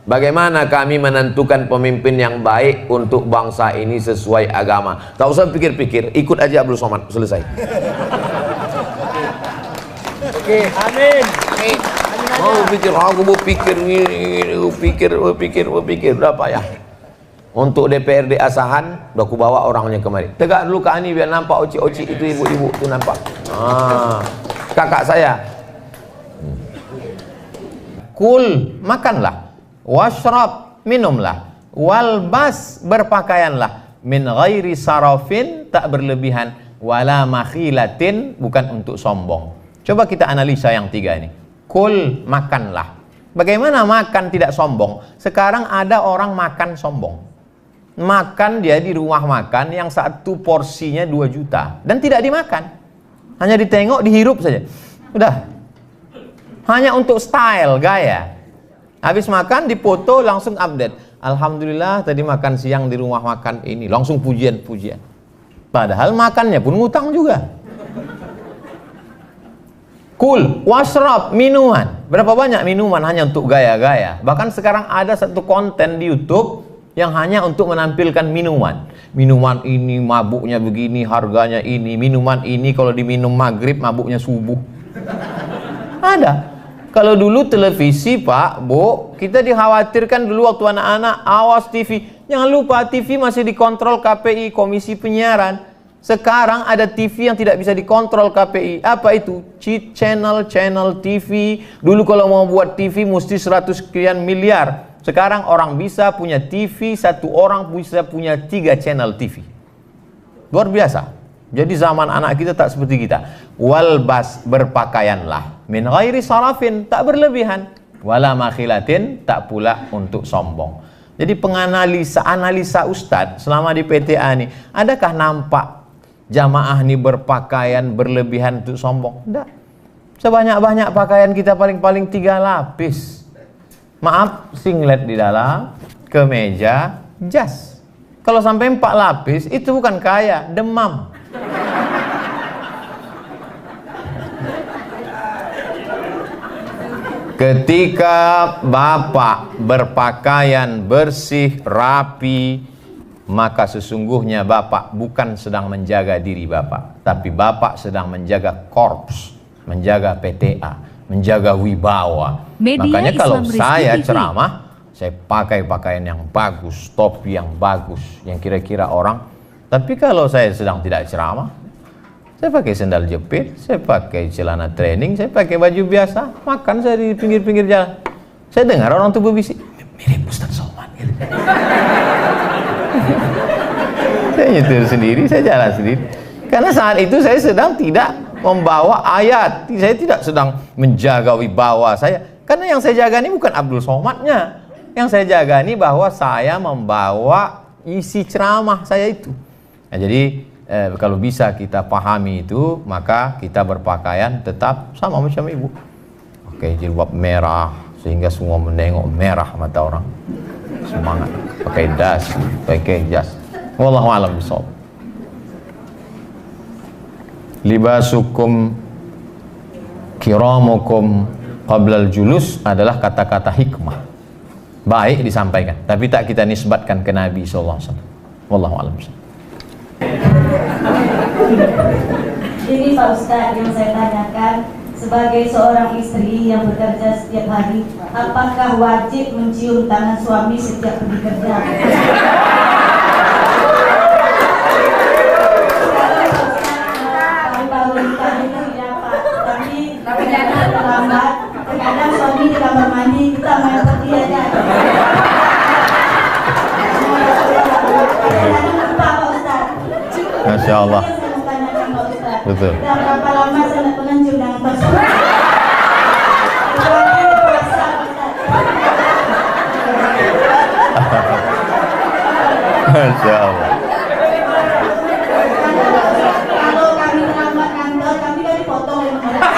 Bagaimana kami menentukan pemimpin yang baik untuk bangsa ini sesuai agama? Tak usah pikir-pikir, ikut aja Abdul Somad, selesai. Oke, amin. Mau pikir, aku mau pikir ini, pikir, berapa ya? Untuk DPRD Asahan, udah aku bawa orangnya kemari. Tegak dulu Kak Ani biar nampak oci-oci itu ibu-ibu itu nampak. Kakak saya. Kul, makanlah. Washrab, minumlah. Walbas, berpakaianlah. Min ghairi sarafin, tak berlebihan. Wala makhilatin, bukan untuk sombong. Coba kita analisa yang tiga ini. Kul, makanlah. Bagaimana makan tidak sombong? Sekarang ada orang makan sombong. Makan dia di rumah makan yang satu porsinya 2 juta. Dan tidak dimakan. Hanya ditengok, dihirup saja. Udah. Hanya untuk style, gaya. Habis makan, dipoto, langsung update. Alhamdulillah tadi makan siang di rumah makan ini. Langsung pujian-pujian. Padahal makannya pun ngutang juga. Kul, washrab, minuman. Berapa banyak minuman hanya untuk gaya-gaya. Bahkan sekarang ada satu konten di YouTube yang hanya untuk menampilkan minuman. Minuman ini mabuknya begini, harganya ini. Minuman ini kalau diminum maghrib mabuknya subuh. Ada. Kalau dulu televisi Pak, Bu, kita dikhawatirkan dulu waktu anak-anak, awas TV. Jangan lupa TV masih dikontrol KPI, Komisi Penyiaran. Sekarang ada TV yang tidak bisa dikontrol KPI. Apa itu? Cheat channel TV. Dulu kalau mau buat TV mesti 100 sekian miliar. Sekarang orang bisa punya TV, satu orang bisa punya 3 channel TV. Luar biasa. Jadi zaman anak kita tak seperti kita. Walbas, berpakaianlah. Min ghairi sarafin, tak berlebihan. Wala makhilatin, tak pula untuk sombong. Jadi analisa Ustadz selama di PTA ini, adakah nampak jamaah ini berpakaian berlebihan untuk sombong? Tidak. Sebanyak-banyak pakaian kita paling-paling 3 lapis. Maaf, singlet di dalam, kemeja, jas. Kalau sampai 4 lapis, itu bukan kaya, demam. Ketika Bapak berpakaian bersih, rapi, maka sesungguhnya Bapak bukan sedang menjaga diri Bapak, tapi Bapak sedang menjaga korps, menjaga PTA, menjaga wibawa. Makanya kalau saya ceramah, saya pakai pakaian yang bagus, topi yang bagus, yang kira-kira orang. Tapi kalau saya sedang tidak ceramah, saya pakai sendal jepit, saya pakai celana training, saya pakai baju biasa, makan saya di pinggir-pinggir jalan. Saya dengar orang tuh berbisik, mirip Ustaz Somad gitu. Saya nyetir sendiri, saya jalan sendiri. Karena saat itu saya sedang tidak membawa ayat, saya tidak sedang menjaga wibawa saya. Karena yang saya jaga ini bukan Abdul Somadnya. Yang saya jaga ini bahwa saya membawa isi ceramah saya itu. Nah, jadi kalau bisa kita pahami itu, maka kita berpakaian tetap sama macam ibu. Oke, jilbab merah sehingga semua menengok, merah mata orang. Semangat. Pakai das, pakai jas. Wallahu a'lam bishawab. Libasukum kiramukum qablal julus adalah kata-kata hikmah. Baik disampaikan, tapi tak kita nisbatkan ke Nabi sallallahu alaihi wasallam. Wallahu a'lam bishawab. Ini Pak Ustadz yang saya tanyakan, sebagai seorang istri yang bekerja setiap hari, apakah wajib mencium tangan suami setiap pergi kerja? Baru nikah itu tidak Pak, tapi terkadang terlambat, terkadang suami di kamar mandi, kita main pergi aja. Masya Allah. Betul. Berapa lama saya tidak pernah cium tangan Pak Ustaz? Masya Allah. Kalau kami terlambat kantor, kami kan dipotong oleh mereka.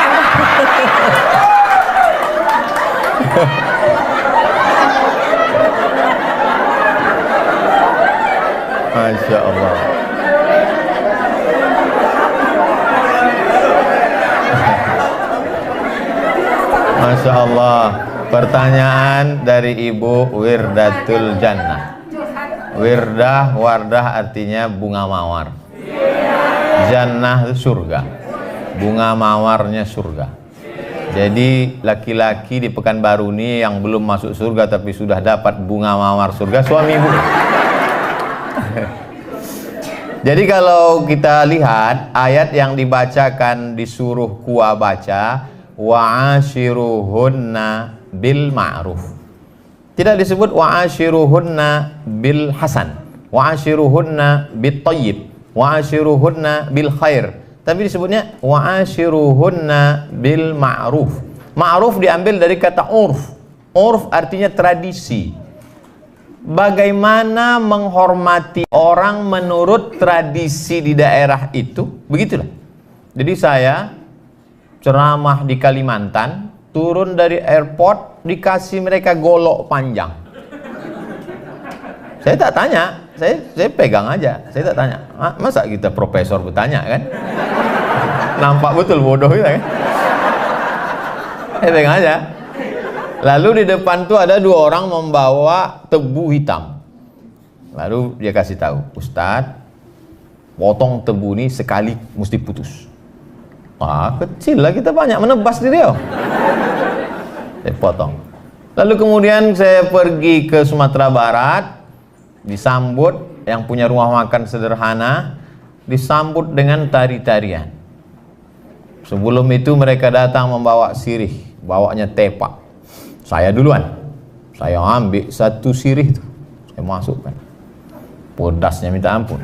Masya Allah. Masya Allah. Pertanyaan dari Ibu Wirdatul Jannah. Wirdah, wardah artinya bunga mawar. Jannah itu surga. Bunga mawarnya surga. Jadi laki-laki di Pekanbaru ini yang belum masuk surga tapi sudah dapat bunga mawar surga, suami ibu. Jadi kalau kita lihat ayat yang dibacakan, disuruh kuah baca, wa'ashiruhunna bil ma'ruf. Tidak disebut wa'ashiruhunna bil hasan, wa'ashiruhunna bit tayyib, wa'ashiruhunna bil khair. Tapi disebutnya wa'ashiruhunna bil ma'ruf. Ma'ruf diambil dari kata urf. Urf artinya tradisi. Bagaimana menghormati orang menurut tradisi di daerah itu, begitulah. Jadi saya ceramah di Kalimantan, turun dari airport dikasih mereka golok panjang. Saya tak tanya, saya pegang aja, saya tak tanya. Masa kita profesor bertanya kan? Nampak betul bodoh kita kan? Saya pegang aja. Lalu di depan tuh ada dua orang membawa tebu hitam. Lalu dia kasih tahu, Ustadz, potong tebu ini sekali mesti putus. Kecil lah, kita banyak menebas di Riau. Saya potong. Lalu kemudian saya pergi ke Sumatera Barat, disambut yang punya rumah makan sederhana, disambut dengan tari-tarian. Sebelum itu mereka datang membawa sirih, bawanya tepak. Saya duluan, saya ambil satu sirih itu, saya masukkan. Pedasnya minta ampun.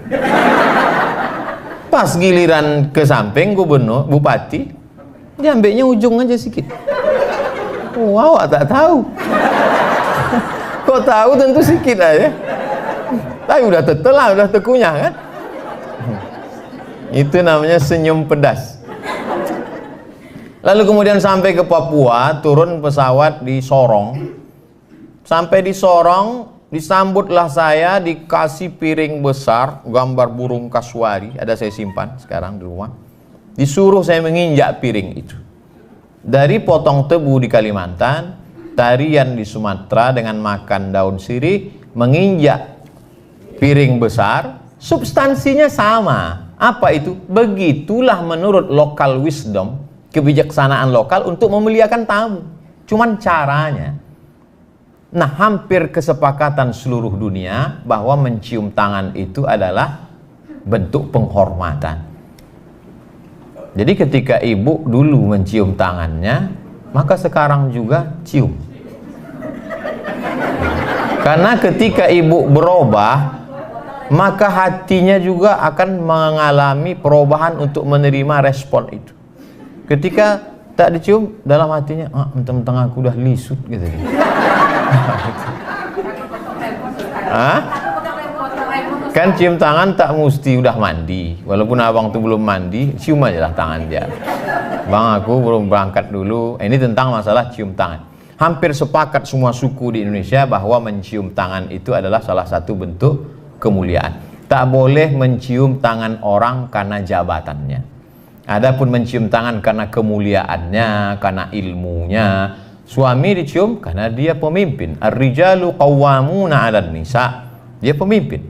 Pas giliran ke samping gubernur, bupati, dia ambilnya ujung aja sedikit. Wow, tak tahu. Kok tahu tentu sedikit aja. Tapi udah tetelah, udah tekunyah kan. Itu namanya senyum pedas. Lalu kemudian sampai ke Papua, turun pesawat di Sorong. Sampai di Sorong, disambutlah saya, dikasih piring besar, gambar burung kasuari, ada saya simpan sekarang di rumah. Disuruh saya menginjak piring itu. Dari potong tebu di Kalimantan, tarian di Sumatera dengan makan daun sirih, menginjak piring besar, substansinya sama. Apa itu? Begitulah menurut local wisdom, kebijaksanaan lokal untuk memuliakan tamu. Cuman caranya. Nah, hampir kesepakatan seluruh dunia bahwa mencium tangan itu adalah bentuk penghormatan. Jadi ketika ibu dulu mencium tangannya, maka sekarang juga cium. Karena ketika ibu berubah, maka hatinya juga akan mengalami perubahan untuk menerima respon itu. Ketika tak dicium, dalam hatinya, mentang-mentang aku udah lisut gitu. Kan cium tangan tak mesti udah mandi. Walaupun abang tuh belum mandi, cium aja lah tangan dia. Bang, aku belum berangkat dulu. Ini tentang masalah cium tangan. Hampir sepakat semua suku di Indonesia bahwa mencium tangan itu adalah salah satu bentuk kemuliaan. Tak boleh mencium tangan orang karena jabatannya. Adapun mencium tangan karena kemuliaannya, karena ilmunya. Suami dicium karena dia pemimpin. Ar-rijalu qawwamuna 'alan nisa. Dia pemimpin.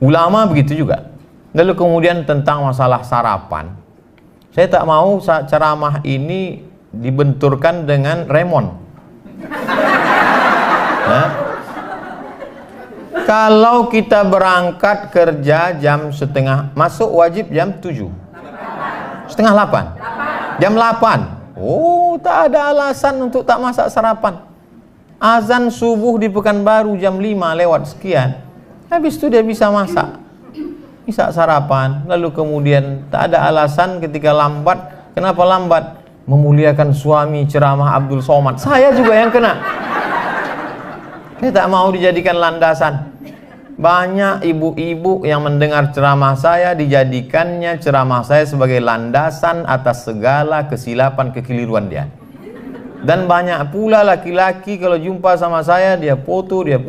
Ulama begitu juga. Lalu kemudian tentang masalah sarapan. Saya tak mau ceramah ini dibenturkan dengan remon. Nah, kalau kita berangkat kerja jam setengah, masuk wajib jam 7. Setengah 8. Jam 8. Oh, tak ada alasan untuk tak masak sarapan. Azan subuh di Pekanbaru jam 5 lewat sekian. Habis itu dia bisa masak. Bisa sarapan. Lalu kemudian tak ada alasan ketika lambat. Kenapa lambat? Memuliakan suami, ceramah Abdul Somad. Saya juga yang kena. Saya tak mau dijadikan landasan. Banyak ibu-ibu yang mendengar ceramah saya, dijadikannya ceramah saya sebagai landasan atas segala kesilapan kekeliruan dia. Dan banyak pula laki-laki kalau jumpa sama saya, dia foto, dia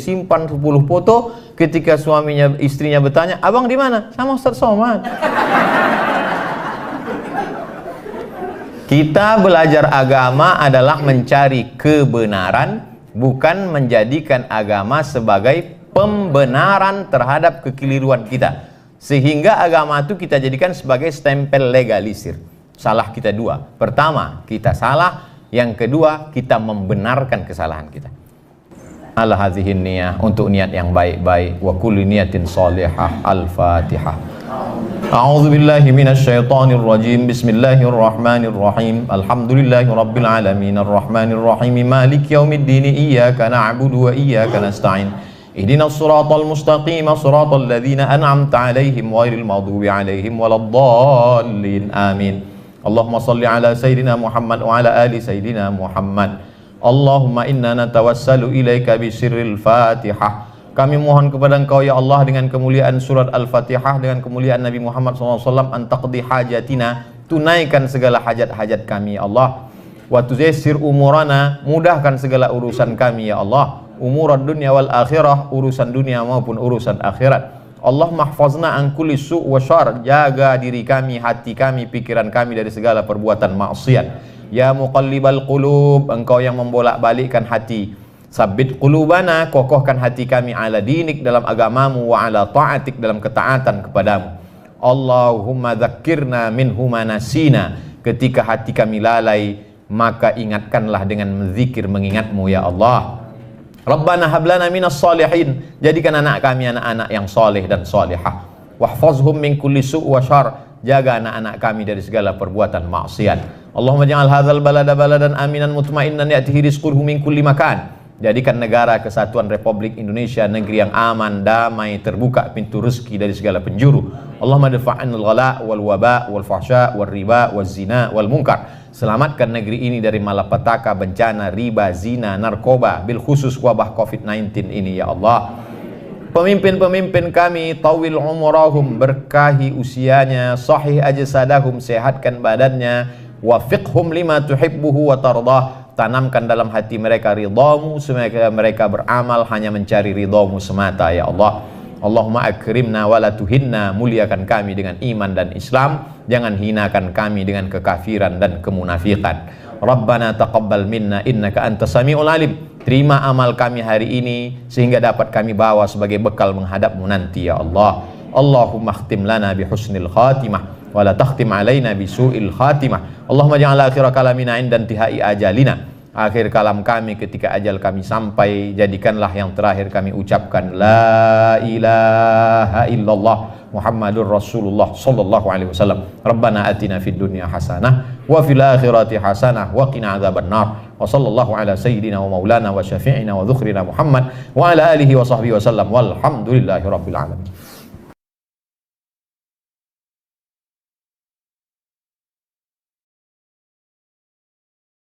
simpan 10 foto. Ketika suaminya, istrinya bertanya, abang di mana? Sama Ustaz Somad. Kita belajar agama adalah mencari kebenaran, bukan menjadikan agama sebagai pembenaran terhadap kekeliruan kita. Sehingga agama itu kita jadikan sebagai stempel legalisir. Salah kita dua. Pertama, kita salah. Yang kedua, kita membenarkan kesalahan kita. Ala hadhihi niyah, untuk niat yang baik-baik. Wa kulli niyatin salihah. Al-Fatihah. A'udzu billahi minasyaitonir rajim. Bismillahirrahmanirrahim. Alhamdulillahi rabbil alamin arrahmanir rahim maliki yaumiddin iyyaka na'budu wa iyyaka nasta'in. Ihdinas siratal mustaqim siratal ladzina an'amta 'alaihim ghairil maghdubi 'alaihim waladdallin. Amin. Allahumma shalli ala sayyidina Muhammad wa ala ali sayyidina Muhammad. Allahumma inna natawassalu ilaika bi sirril Fatihah. Kami mohon kepada Engkau ya Allah dengan kemuliaan surat Al-Fatihah, dengan kemuliaan Nabi Muhammad SAW, antaqdi hajatina, tunaikan segala hajat-hajat kami ya Allah. Wa tuzassir umurana, mudahkan segala urusan kami ya Allah. Umurad dunya wal akhirah, urusan dunia maupun urusan akhirat. Allah mahfazna an kulli su' wa syar, jaga diri kami, hati kami, pikiran kami dari segala perbuatan maksiat. Ya muqallibal qulub, Engkau yang membolak-balikkan hati. Sabbit qulubana, kokohkan hati kami ala dinik, dalam agamamu, wa ala ta'atik, dalam ketaatan kepadamu. Allahumma dzakkirna minhu ma nasina, ketika hati kami lalai, maka ingatkanlah dengan menzikir mengingatmu ya Allah. Rabbana hablana minas salihin, jadikan anak kami anak-anak yang soleh dan solehah. Wahfazhum min kulli su' wa syar, jaga anak-anak kami dari segala perbuatan maksiat. Allahumma ja'al hadzal balada baladan aminan mutmainnan ya'tihi rizquhu min kulli makan. Jadikan negara kesatuan Republik Indonesia negeri yang aman, damai, terbuka pintu rezeki dari segala penjuru. Allahumma dafa'anil ghala wal waba wal fahsya wal riba wal zina wal munkar. Selamatkan negeri ini dari malapetaka, bencana, riba, zina, narkoba, bil khusus wabah COVID-19 ini ya Allah. Pemimpin-pemimpin kami, tawil umurahum, berkahi usianya, sahih ajsadahum, sehatkan badannya, wafiqhum lima tuhibbuhu wa tardah, tanamkan dalam hati mereka ridhamu, sehingga mereka beramal hanya mencari ridhamu semata ya Allah. Allahumma akrimna wa la tuhinna, muliakan kami dengan iman dan Islam, jangan hinakan kami dengan kekafiran dan kemunafikan. Rabbana taqabbal minna innaka antas samiul alim, terima amal kami hari ini sehingga dapat kami bawa sebagai bekal menghadapmu nanti ya Allah. Allahumma khtim lana bi husnil khatimah wa la takhtim alaina bi su'il khatimah. Allahumma ja'al akhir kalamina inda intihai ajalina, akhir kalam kami ketika ajal kami sampai, jadikanlah yang terakhir kami ucapkan la ilaha illallah Muhammadur Rasulullah sallallahu alaihi wasallam. Rabbana atina fid dunya hasanah wa fil akhirati hasanah wa qina adzabannar. Wa sallallahu ala sayyidina wa maulana wa syafi'ina wa dzukhrina Muhammad wa ala alihi wa sahbihi wasallam. Walhamdulillahi rabbil alamin.